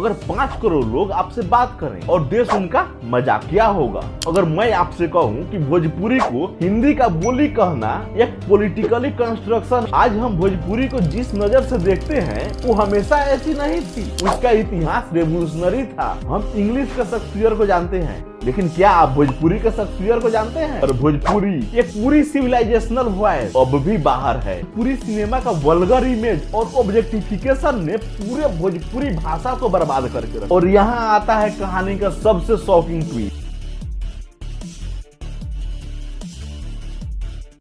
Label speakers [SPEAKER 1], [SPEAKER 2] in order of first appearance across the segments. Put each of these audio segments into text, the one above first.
[SPEAKER 1] अगर 5 करोड़ लोग आपसे बात करें और देश उनका मजाकिया होगा। अगर मैं आपसे कहूं कि भोजपुरी को हिंदी का बोली कहना एक पॉलिटिकली कंस्ट्रक्शन, आज हम भोजपुरी को जिस नजर से देखते हैं वो हमेशा ऐसी नहीं थी। उसका इतिहास रेवोल्यूशनरी था। हम इंग्लिश के शेक्सपियर को जानते हैं, लेकिन क्या आप भोजपुरी के शेक्सपियर को जानते हैं? और भोजपुरी एक पूरी सिविलाइजेशनल वॉइस अब भी बाहर है। पूरी सिनेमा का वल्गर इमेज और ऑब्जेक्टिफिकेशन ने पूरे भोजपुरी भाषा को बर्बाद करके रखा। और यहाँ आता है कहानी का सबसे शॉकिंग ट्वीट।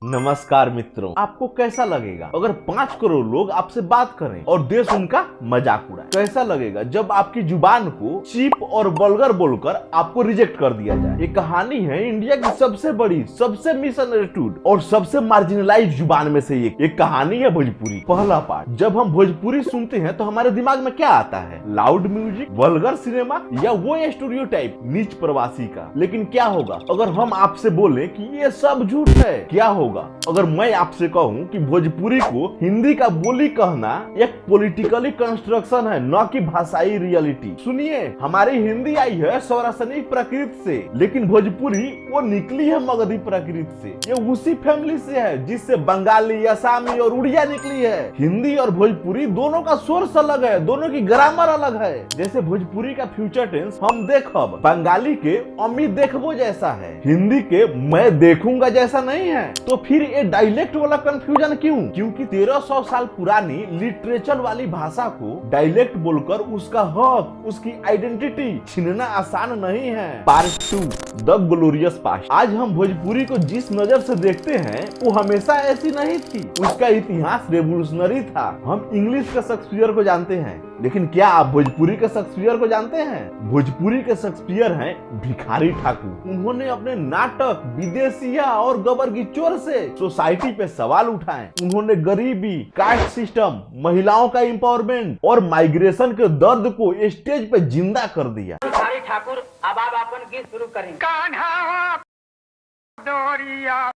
[SPEAKER 1] नमस्कार मित्रों, आपको कैसा लगेगा अगर 5 करोड़ लोग आपसे बात करें और देश उनका मजाक उड़ाए? कैसा लगेगा जब आपकी जुबान को चीप और वल्गर बोलकर आपको रिजेक्ट कर दिया जाए? ये कहानी है इंडिया की सबसे बड़ी, सबसे मिसअंडरस्टूड और सबसे मार्जिनलाइज जुबान में से एक कहानी है भोजपुरी। पहला पार्ट, जब हम भोजपुरी सुनते हैं तो हमारे दिमाग में क्या आता है? लाउड म्यूजिक, वल्गर सिनेमा या वो स्टीरियोटाइप नीच प्रवासी का। लेकिन क्या होगा अगर हम आपसे बोले कि ये सब झूठ है? क्या होगा अगर मैं आपसे कहूं कि भोजपुरी को हिंदी का बोली कहना एक पॉलिटिकली कंस्ट्रक्शन है, न कि भाषाई रियलिटी? सुनिए, हमारी हिंदी आई है सौरासनिक प्रकृति से, लेकिन भोजपुरी वो निकली है मगधी प्रकृति से। ये उसी फैमिली से है जिससे बंगाली, असमी और उड़िया निकली है। हिंदी और भोजपुरी दोनों का सोर्स अलग है, दोनों की ग्रामर अलग है। जैसे भोजपुरी का फ्यूचर टेंस हम देखब बंगाली के अम्मी देखबो जैसा है, हिंदी के मैं देखूंगा जैसा नहीं है। तो फिर ये डायलेक्ट वाला कंफ्यूजन क्यों? क्योंकि 1300 साल पुरानी लिटरेचर वाली भाषा को डायलेक्ट बोलकर उसका हक, उसकी आइडेंटिटी छीनना आसान नहीं है। Part 2, the glorious past. आज हम भोजपुरी को जिस नजर से देखते हैं वो हमेशा ऐसी नहीं थी। उसका इतिहास रेवोल्यूशनरी था। हम इंग्लिश के शेक्सपियर को जानते हैं, लेकिन क्या आप भोजपुरी के शेक्सपियर को जानते हैं? भोजपुरी के शेक्सपियर हैं भिखारी ठाकुर। उन्होंने अपने नाटक विदेशिया और गबर की चोर से सोसाइटी पे सवाल उठाए। उन्होंने गरीबी, कास्ट सिस्टम, महिलाओं का एम्पावरमेंट और माइग्रेशन के दर्द को स्टेज पे जिंदा कर दिया।
[SPEAKER 2] भिखारी ठाकुर अब आप अपन गीत शुरू करें। कान्हा डोरिया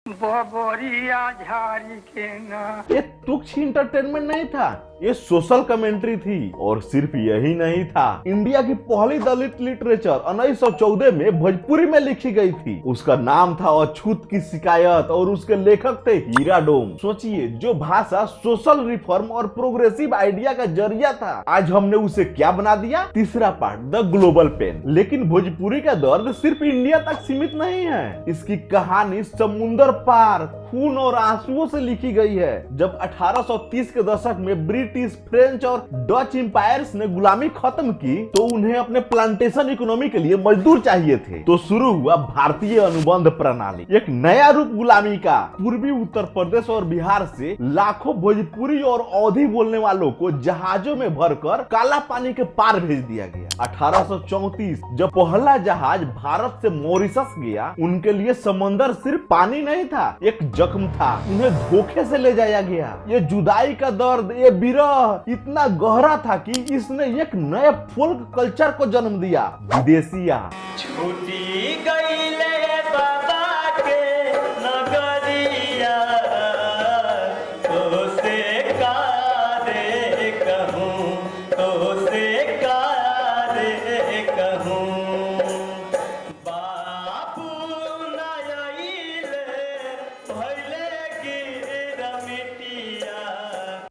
[SPEAKER 2] बोरिया झाड़ी के ना।
[SPEAKER 1] ये तुच्छ इंटरटेनमेंट नहीं था, ये सोशल कमेंट्री थी। और सिर्फ यही नहीं था, इंडिया की पहली दलित लिटरेचर 1914 में भोजपुरी में लिखी गई थी। उसका नाम था अछूत की शिकायत और उसके लेखक थे हीरा डोम। सोचिए, जो भाषा सोशल रिफॉर्म और प्रोग्रेसिव आइडिया का जरिया था, आज हमने उसे क्या बना दिया? तीसरा पार्ट, द ग्लोबल पेन। लेकिन भोजपुरी का दर्द सिर्फ इंडिया तक सीमित नहीं है। इसकी कहानी समुंदर पार खून और आंसुओं से लिखी गई है। जब 1830 के दशक में ब्रिटिश, फ्रेंच और डच एम्पायर्स ने गुलामी खत्म की तो उन्हें अपने प्लांटेशन इकोनॉमी के लिए मजदूर चाहिए थे। तो शुरू हुआ भारतीय अनुबंध प्रणाली, एक नया रूप गुलामी का। पूर्वी उत्तर प्रदेश और बिहार से लाखों भोजपुरी और अवधी बोलने वालों को जहाजों में भरकर काला पानी के पार भेज दिया गया। 1834 जब पहला जहाज भारत से मॉरिशस गया, उनके लिए समंदर सिर्फ पानी नहीं था, एक जख्म था। उन्हें धोखे से ले जाया गया। ये जुदाई का दर्द, ये विरह इतना गहरा था कि इसने एक नए फोल्क कल्चर को जन्म दिया, विदेशिया।
[SPEAKER 3] छूटी गईले बाबा के नगरिया, तो से कारे कहूँ, तो से कारे कहूँ।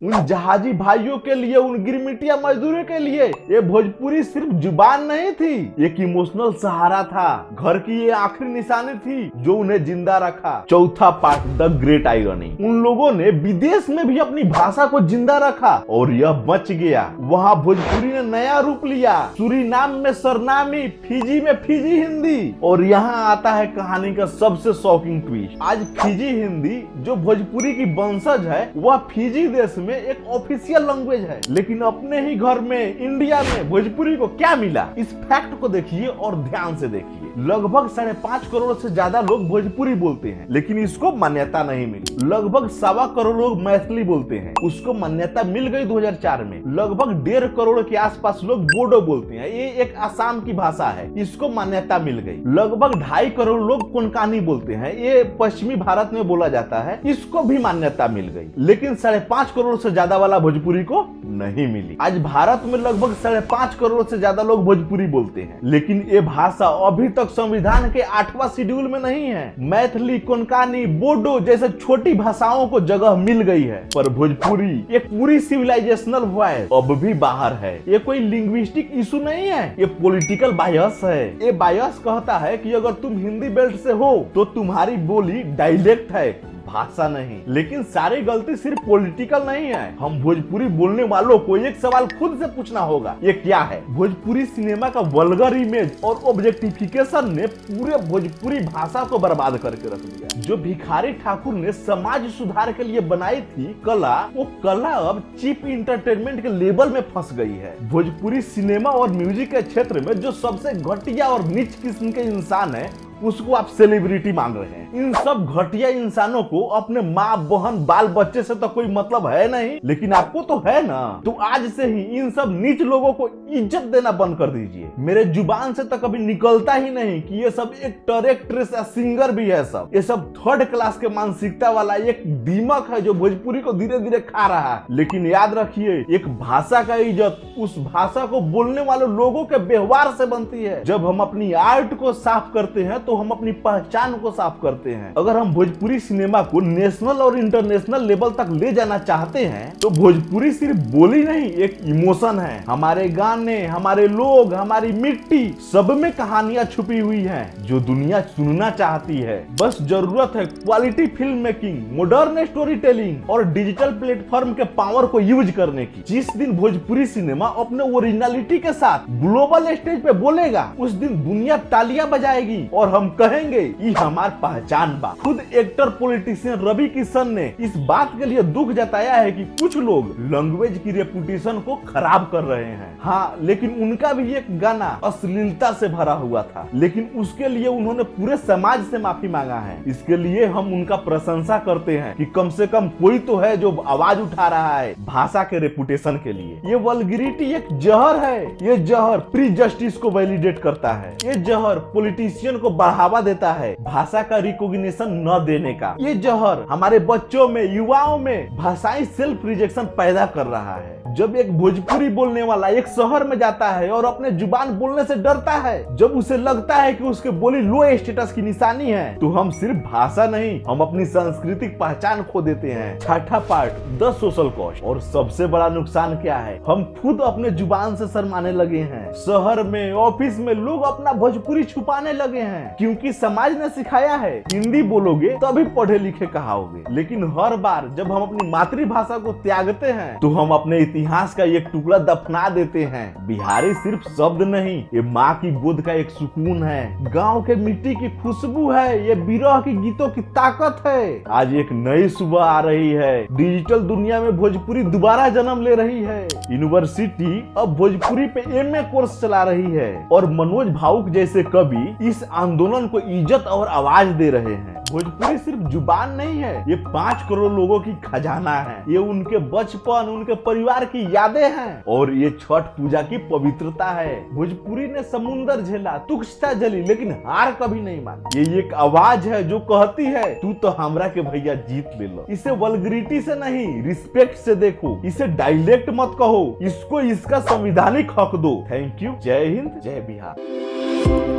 [SPEAKER 1] उन जहाजी भाइयों के लिए, उन गिरमिटिया मजदूरों के लिए ये भोजपुरी सिर्फ जुबान नहीं थी, एक इमोशनल सहारा था। घर की ये आखिरी निशानी थी जो उन्हें जिंदा रखा। चौथा पार्ट, द ग्रेट आयरनी। उन लोगों ने विदेश में भी अपनी भाषा को जिंदा रखा और यह बच गया। वहाँ भोजपुरी ने नया रूप लिया। सूरीनाम में सरनामी, फिजी में फिजी हिंदी। और यहाँ आता है कहानी का सबसे शॉकिंग ट्विस्ट। आज फिजी हिंदी जो भोजपुरी की वंशज है, वह फिजी देश में एक ऑफिशियल लैंग्वेज है। लेकिन अपने ही घर में, इंडिया में भोजपुरी को क्या मिला? इस फैक्ट को देखिए और ध्यान से देखिए। लगभग 5.5 करोड़ से ज्यादा लोग भोजपुरी बोलते हैं, लेकिन इसको मान्यता नहीं मिली। लगभग 1.25 करोड़ लोग मैथिली बोलते हैं, उसको मान्यता मिल गई 2004 में। लगभग 1.5 करोड़ के आसपास लोग बोडो बोलते हैं, ये एक आसाम की भाषा है, इसको मान्यता मिल गई। लगभग 2.5 करोड़ लोग कोंकणी बोलते हैं, ये पश्चिमी भारत में बोला जाता है, इसको भी मान्यता मिल गई। लेकिन 5.5 करोड़ से ज्यादा वाला भोजपुरी को नहीं मिली। आज भारत में लगभग 5.5 करोड़ से ज्यादा लोग भोजपुरी बोलते हैं, लेकिन ये भाषा अभी तक संविधान के 8वां शेड्यूल में नहीं है। मैथिली, कोंकणी, बोडो जैसे छोटी भाषाओं को जगह मिल गई है, पर भोजपुरी एक पूरी सिविलाइजेशनल वॉइस अब भी बाहर है। ये कोई लिंग्विस्टिक इशू नहीं है, ये पॉलिटिकल बायस है। ये बायस कहता है कि अगर तुम हिंदी बेल्ट से हो तो तुम्हारी बोली डायलेक्ट है, भाषा नहीं। लेकिन सारी गलती सिर्फ पॉलिटिकल नहीं है। हम भोजपुरी बोलने वालों को एक सवाल खुद से पूछना होगा, ये क्या है? भोजपुरी सिनेमा का वल्गर इमेज और ऑब्जेक्टिफिकेशन ने पूरे भोजपुरी भाषा को बर्बाद करके रख दिया। जो भिखारी ठाकुर ने समाज सुधार के लिए बनाई थी कला, वो कला अब चीप इंटरटेनमेंट के लेवल में फंस गई है। भोजपुरी सिनेमा और म्यूजिक के क्षेत्र में जो सबसे घटिया और नीच किस्म के इंसान है, उसको आप सेलिब्रिटी मान रहे हैं। इन सब घटिया इंसानों को अपने माँ, बहन, बाल बच्चे से तो कोई मतलब है नहीं, लेकिन आपको तो है ना। तो आज से ही इन सब नीच लोगों को इज्जत देना बंद कर दीजिए। मेरे जुबान से तो कभी निकलता ही नहीं कि ये सब एक्टर, एक्ट्रेस या सिंगर भी है। सब ये सब थर्ड क्लास के मानसिकता वाला एक दीमक है जो भोजपुरी को धीरे धीरे खा रहा है। लेकिन याद रखिए, एक भाषा का इज्जत उस भाषा को बोलने वाले लोगों के व्यवहार से बनती है। जब हम अपनी आर्ट को साफ करते हैं तो हम अपनी पहचान को साफ करते हैं। अगर हम भोजपुरी सिनेमा को नेशनल और इंटरनेशनल लेवल तक ले जाना चाहते हैं तो भोजपुरी सिर्फ बोली नहीं, एक इमोशन है। हमारे गाने, हमारे लोग, हमारी मिट्टी, सब में कहानियां छुपी हुई हैं जो दुनिया सुनना चाहती है। बस जरूरत है quality film making, modern story telling और डिजिटल प्लेटफॉर्म के पावर को यूज करने की। जिस दिन भोजपुरी सिनेमा अपने ओरिजिनलिटी के साथ ग्लोबल स्टेज पे बोलेगा, उस दिन दुनिया तालियां बजाएगी और हम कहेंगे ये हमारी पहचान बा। खुद एक्टर पॉलिटिशियन रवि किशन ने इस बात के लिए दुख जताया है कि कुछ लोग लैंग्वेज की रेपुटेशन को खराब कर रहे हैं। हाँ, लेकिन उनका भी एक गाना अश्लीलता से भरा हुआ था, लेकिन उसके लिए उन्होंने पूरे समाज से माफी मांगा है। इसके लिए हम उनका प्रशंसा करते हैं कि कम से कम कोई तो है जो आवाज उठा रहा है भाषा के रेपुटेशन के लिए। ये वल्गैरिटी एक जहर है। ये जहर प्री जस्टिस को वैलिडेट करता है। ये जहर पॉलिटिशियन को बढ़ावा देता है भाषा का रिकॉग्निशन न देने का। ये जहर हमारे बच्चों में, युवाओं में भाषाई सेल्फ रिजेक्शन पैदा कर रहा है। जब एक भोजपुरी बोलने वाला एक शहर में जाता है और अपने जुबान बोलने से डरता है, जब उसे लगता है कि उसके बोली लो स्टेटस की निशानी है, तो हम सिर्फ भाषा नहीं, हम अपनी सांस्कृतिक पहचान खो देते हैं। छठा पार्ट, द सोशल कॉस्ट। और सबसे बड़ा नुकसान क्या है? हम खुद अपने जुबान से शर्माने लगे हैं। शहर में, ऑफिस में लोग अपना भोजपुरी छुपाने लगे हैं, क्योंकि समाज ने सिखाया है हिंदी बोलोगे तभी पढ़े लिखे कहाओगे। लेकिन हर बार जब हम अपनी मातृभाषा को त्यागते हैं तो हम अपने इतिहास का एक टुकड़ा दफना देते हैं। बिहारी सिर्फ शब्द नहीं, ये माँ की गोद का एक सुकून है, गांव के मिट्टी की खुशबू है, ये बिरह की गीतों की ताकत है। आज एक नई सुबह आ रही है। डिजिटल दुनिया में भोजपुरी दोबारा जन्म ले रही है। यूनिवर्सिटी अब भोजपुरी पे एमए कोर्स चला रही है और मनोज भावुक जैसे कवि इस आंदोलन को इज्जत और आवाज दे रहे हैं। भोजपुरी सिर्फ जुबान नहीं है, ये 5 करोड़ लोगों की खजाना है। ये उनके बचपन, उनके परिवार की यादें हैं और ये छठ पूजा की पवित्रता है। भोजपुरी ने समुंदर झेला, तुच्छता जली, लेकिन हार कभी नहीं मानी। ये एक आवाज है जो कहती है तू तो हमरा के भैया जीत ले लो। इसे वल्गैरिटी से नहीं, रिस्पेक्ट से देखो। इसे डायलेक्ट मत कहो, इसको इसका संवैधानिक हक दो। Thank you. जय हिंद, जय बिहार।